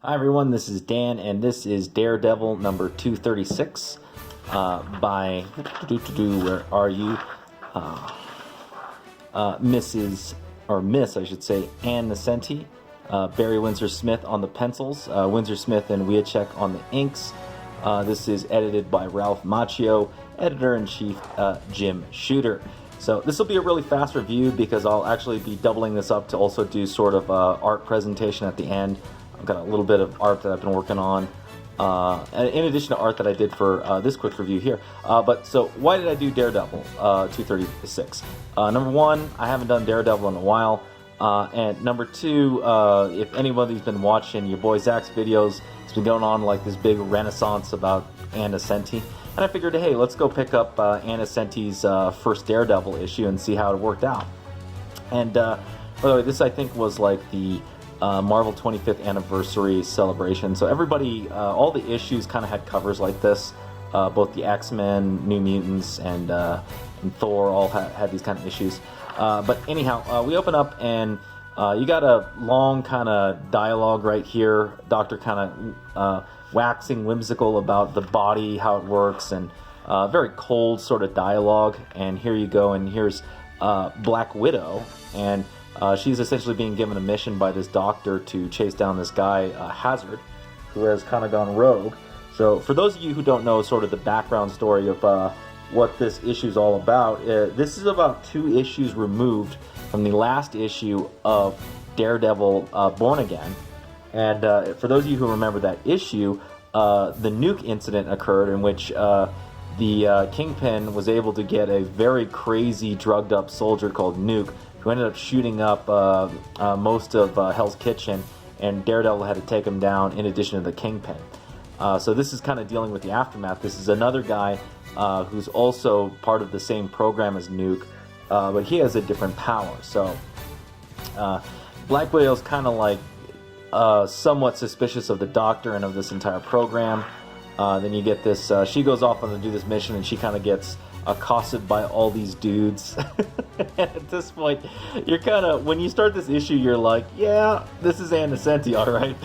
Hi everyone, this is Dan, and this is Daredevil number 236 by, where are you, Mrs., or Miss, I should say, Ann Nocenti, Barry Windsor-Smith on the pencils, Windsor-Smith and Wiacek on the inks. This is edited by Ralph Macchio, editor-in-chief Jim Shooter. So this will be a really fast review because I'll actually be doubling this up to also do sort of art presentation at the end. I've got a little bit of art that I've been working on, in addition to art that I did for this quick review here. But so why did I do Daredevil 236? Number one, I haven't done Daredevil in a while. And number two, if anybody's been watching your boy Zach's videos, it's been going on like this big renaissance about Ann Nocenti. And I figured, hey, let's go pick up Ann Nocenti's first Daredevil issue and see how it worked out. And by the way, this I think was like the Marvel 25th anniversary celebration. So everybody, all the issues kind of had covers like this. Both the X-Men, New Mutants, and Thor all had these kind of issues. But anyhow, we open up and you got a long kind of dialogue right here. Doctor kind of waxing whimsical about the body, how it works, and very cold sort of dialogue. And here you go, and here's Black Widow, and she's essentially being given a mission by this doctor to chase down this guy, Hazard, who has kind of gone rogue. So for those of you who don't know sort of the background story of what this issue is all about, this is about 2 issues removed from the last issue of Daredevil Born Again. And for those of you who remember that issue, the nuke incident occurred in which the Kingpin was able to get a very crazy drugged up soldier called Nuke, who ended up shooting up most of Hell's Kitchen, and Daredevil had to take him down in addition to the Kingpin. So this is kind of dealing with the aftermath. This is another guy who's also part of the same program as Nuke, but he has a different power. So Black Widow's kind of like somewhat suspicious of the Doctor and of this entire program. Then you get this, she goes off on to do this mission, and she kind of gets accosted by all these dudes. At this point, you're kind of, when you start this issue, you're like, yeah, this is Ann Nocenti, alright.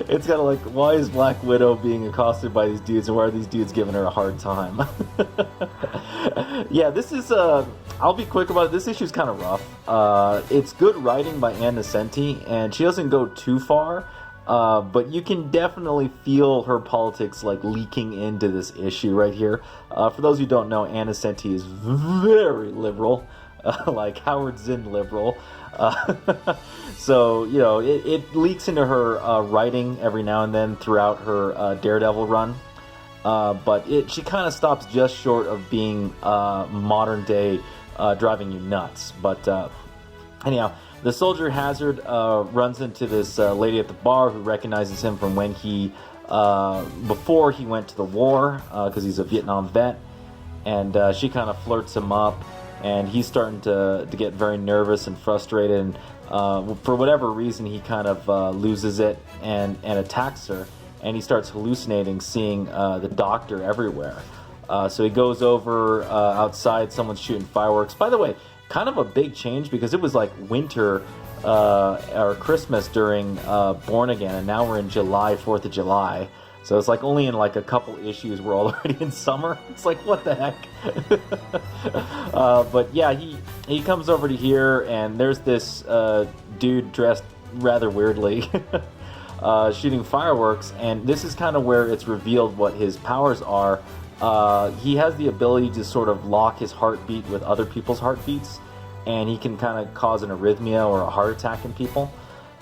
It's kind of like, why is Black Widow being accosted by these dudes, and why are these dudes giving her a hard time? Yeah, this is, I'll be quick about it, this issue's kind of rough. It's good writing by Ann Nocenti, and she doesn't go too far. But you can definitely feel her politics like leaking into this issue right here. For those who don't know, Ann Nocenti is very liberal, like Howard Zinn liberal. So, you know, it leaks into her writing every now and then throughout her Daredevil run. But she kind of stops just short of being modern day driving you nuts. But anyhow, the soldier Hazard runs into this lady at the bar who recognizes him from when he, before he went to the war, because he's a Vietnam vet, and she kind of flirts him up, and he's starting to get very nervous and frustrated, and for whatever reason he kind of loses it and attacks her, and he starts hallucinating, seeing the Doctor everywhere. So he goes over outside, someone's shooting fireworks. By the way, kind of a big change because it was like winter or Christmas during Born Again, and now we're in July, 4th of July. So it's like only in like a couple issues we're already in summer. It's like, what the heck? But yeah, he comes over to here, and there's this dude dressed rather weirdly shooting fireworks, and this is kind of where it's revealed what his powers are. He has the ability to sort of lock his heartbeat with other people's heartbeats, and he can kind of cause an arrhythmia or a heart attack in people.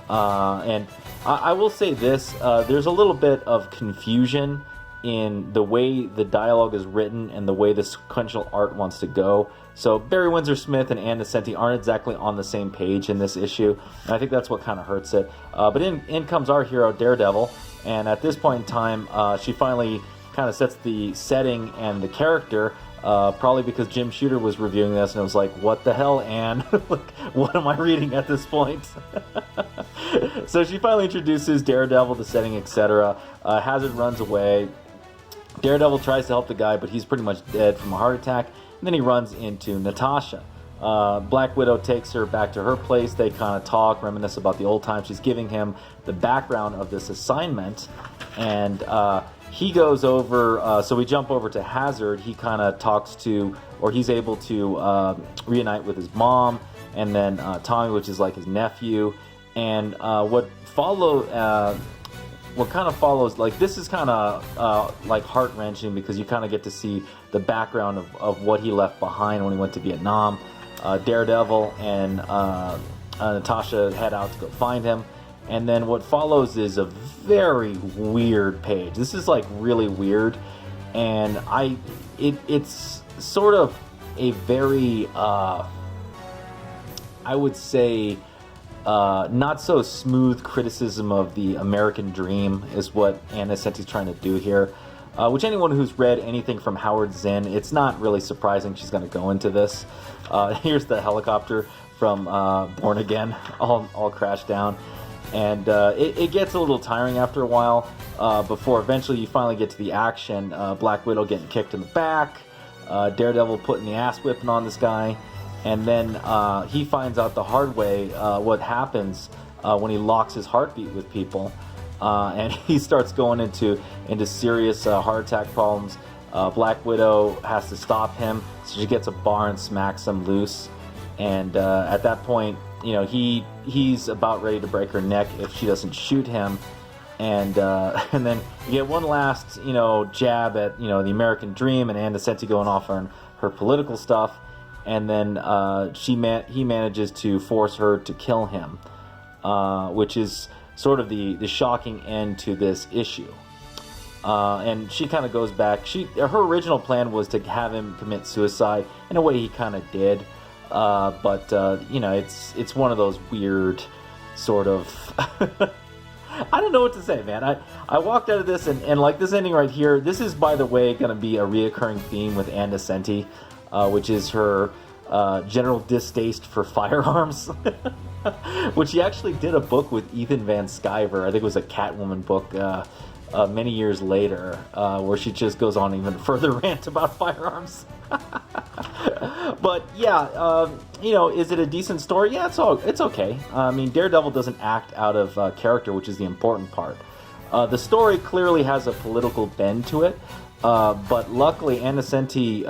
And I will say this, there's a little bit of confusion in the way the dialogue is written and the way the sequential art wants to go. So Barry Windsor-Smith and Ann Nocenti aren't exactly on the same page in this issue, and I think that's what kind of hurts it. But in comes our hero, Daredevil, and at this point in time, she finally kind of sets the setting and the character, probably because Jim Shooter was reviewing this and it was like, what the hell, Ann? Like, what am I reading at this point? So she finally introduces Daredevil, the setting, etc. Hazard runs away. Daredevil tries to help the guy, but he's pretty much dead from a heart attack. And then he runs into Natasha, Black Widow takes her back to her place. They kind of talk, reminisce about the old times. She's giving him the background of this assignment, and he goes over. So we jump over to Hazard. He kind of talks to, or he's able to reunite with his mom, and then Tommy, which is like his nephew. And what kind of follows, like, this is kind of like heart-wrenching, because you kind of get to see the background of what he left behind when he went to Vietnam. Daredevil and Natasha head out to go find him, and then what follows is a very weird page. This is like really weird, and it's sort of a very I would say not so smooth criticism of the American dream is what Ann Nocenti's trying to do here. Which anyone who's read anything from Howard Zinn, it's not really surprising she's going to go into this. Here's the helicopter from Born Again, all crashed down. And it gets a little tiring after a while, before eventually you finally get to the action. Black Widow getting kicked in the back, Daredevil putting the ass whipping on this guy, and then he finds out the hard way what happens when he locks his heartbeat with people. And he starts going into serious heart attack problems. Black Widow has to stop him, so she gets a bar and smacks him loose. And at that point, you know, he's about ready to break her neck if she doesn't shoot him. And then you get one last, you know, jab at, you know, the American dream, and Ann Nocenti going off on her political stuff. And then he manages to force her to kill him, which is sort of the shocking end to this issue. And she kind of goes back. Her original plan was to have him commit suicide. In a way, he kind of did. But you know, it's one of those weird sort of I don't know what to say, man. I walked out of this and like this ending right here. This is, by the way, going to be a reoccurring theme with Ann Nocenti, which is her general distaste for firearms. Which she actually did a book with Ethan Van Sciver. I think it was a Catwoman book many years later, where she just goes on even further rant about firearms. But yeah, you know, is it a decent story? Yeah, it's okay. I mean, Daredevil doesn't act out of character, which is the important part. The story clearly has a political bend to it, but luckily Ann Nocenti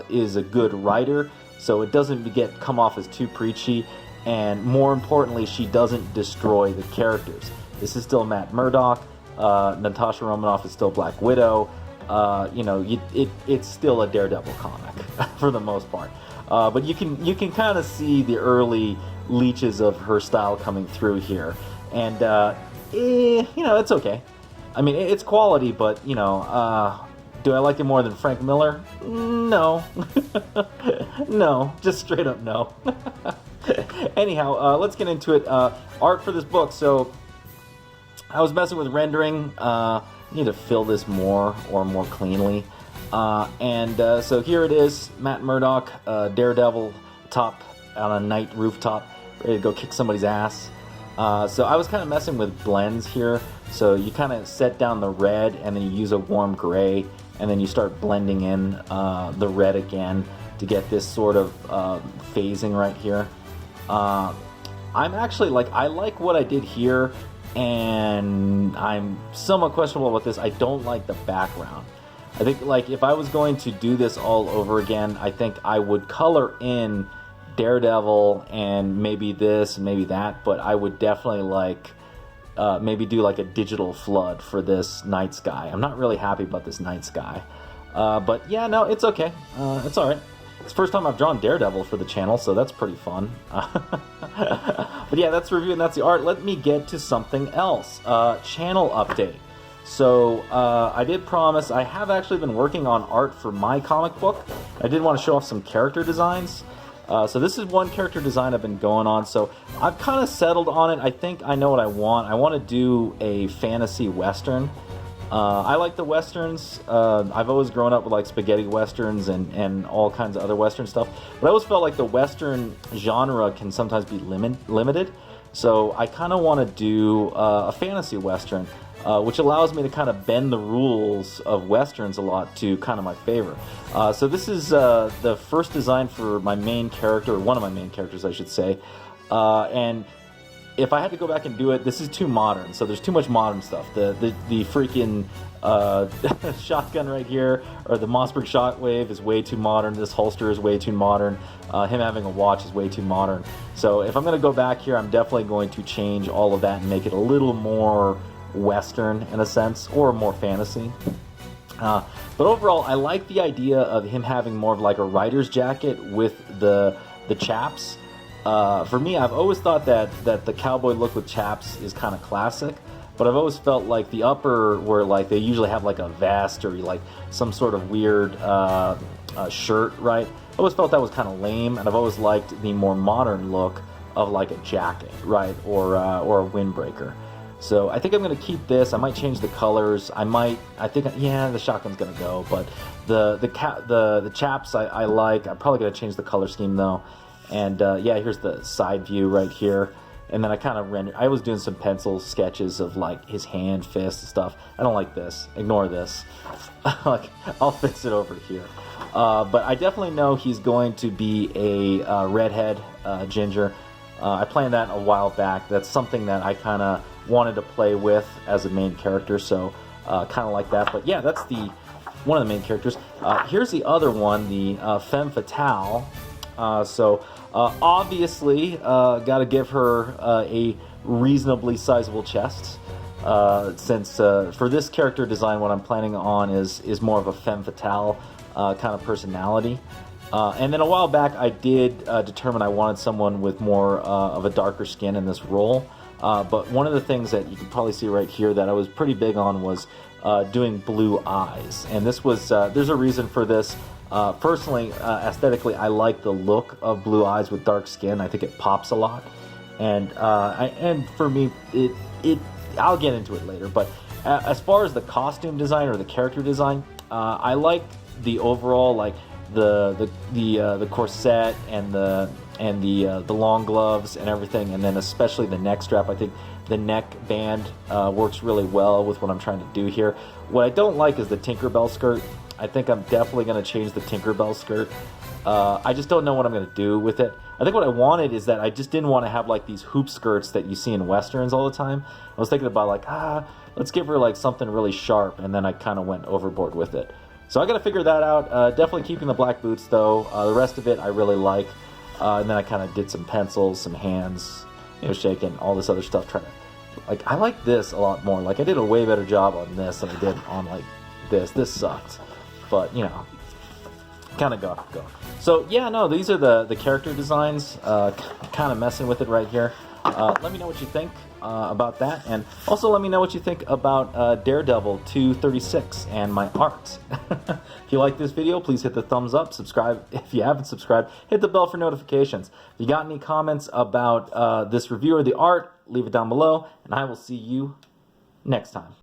is a good writer, so it doesn't come off as too preachy. And more importantly, she doesn't destroy the characters. This is still Matt Murdock. Natasha Romanoff is still Black Widow. You know, it's still a Daredevil comic for the most part. But you can kind of see the early leeches of her style coming through here. And, you know, it's okay. I mean, it's quality, but, you know, do I like it more than Frank Miller? No. No, just straight up no. Anyhow, let's get into it. Art for this book. So I was messing with rendering. Need to fill this more cleanly. So here it is. Matt Murdock, Daredevil, top on a night rooftop, ready to go kick somebody's ass. So I was kind of messing with blends here. So you kind of set down the red, and then you use a warm gray, and then you start blending in the red again to get this sort of phasing right here. I'm actually I like what I did here, and I'm somewhat questionable about this. I don't like the background. I think if I was going to do this all over again, I think I would color in Daredevil and maybe this and maybe that, but I would definitely maybe do a digital flood for this night sky. I'm not really happy about this night sky, but yeah, no, it's okay. It's all right. It's the first time I've drawn Daredevil for the channel, so that's pretty fun. But yeah, that's the review and that's the art. Let me get to something else. Channel update. So I did promise, I have actually been working on art for my comic book. I did want to show off some character designs. So this is one character design I've been going on. So I've kind of settled on it. I think I know what I want. I want to do a fantasy western. I like the westerns. I've always grown up with spaghetti westerns and all kinds of other western stuff. But I always felt like the western genre can sometimes be limited. So I kind of want to do a fantasy western. which allows me to kind of bend the rules of Westerns a lot to kind of my favor. So this is the first design for my main character, or one of my main characters, I should say. And if I had to go back and do it, this is too modern. So there's too much modern stuff. The freaking shotgun right here, or the Mossberg Shockwave, is way too modern. This holster is way too modern. Him having a watch is way too modern. So if I'm going to go back here, I'm definitely going to change all of that and make it a little more Western in a sense, or more fantasy. But overall, I like the idea of him having more of like a writer's jacket with the chaps. For me, I've always thought that the cowboy look with chaps is kind of classic, but I've always felt like the upper, where like they usually have like a vest or like some sort of weird shirt, right? I always felt that was kind of lame, and I've always liked the more modern look of like a jacket, right, or a windbreaker. So I think I'm going to keep this. I might change the colors. Yeah, the shotgun's going to go, but the chaps I like. I'm probably going to change the color scheme though. And yeah, here's the side view right here. And then I kind of I was doing some pencil sketches of like his hand, fist, and stuff. I don't like this. Ignore this. Like, I'll fix it over here. But I definitely know he's going to be a redhead ginger. I planned that a while back. That's something that I kind of wanted to play with as a main character. So kind of like that. But yeah, that's one of the main characters. Here's the other one, the femme fatale. Obviously, got to give her a reasonably sizable chest, since for this character design, what I'm planning on is more of a femme fatale kind of personality. And then a while back, I did determine I wanted someone with more of a darker skin in this role. But one of the things that you can probably see right here that I was pretty big on was doing blue eyes. And this was there's a reason for this. Personally, aesthetically, I like the look of blue eyes with dark skin. I think it pops a lot, and for me, I'll get into it later. But as far as the costume design or the character design, I like the overall, like the corset and the long gloves and everything, and then especially the neck strap. I think the neck band works really well with what I'm trying to do here. What I don't like is the Tinkerbell skirt. I think I'm definitely going to change the Tinkerbell skirt. I just don't know what I'm going to do with it. I think what I wanted is that I just didn't want to have like these hoop skirts that you see in Westerns all the time. I was thinking about like, let's give her like something really sharp, and then I kind of went overboard with it. So I got to figure that out. Definitely keeping the black boots though. The rest of it I really like. And then I kind of did some pencils, some hands, shaking, all this other stuff. Trying to, like, I like this a lot more. Like, I did a way better job on this than I did on like this. This sucked. But, kind of go. So, yeah, no, these are the character designs. Kind of messing with it right here. Let me know what you think about that. And also let me know what you think about Daredevil 236 and my art. If you like this video, please hit the thumbs up. Subscribe if you haven't subscribed. Hit the bell for notifications. If you got any comments about this review or the art, leave it down below. And I will see you next time.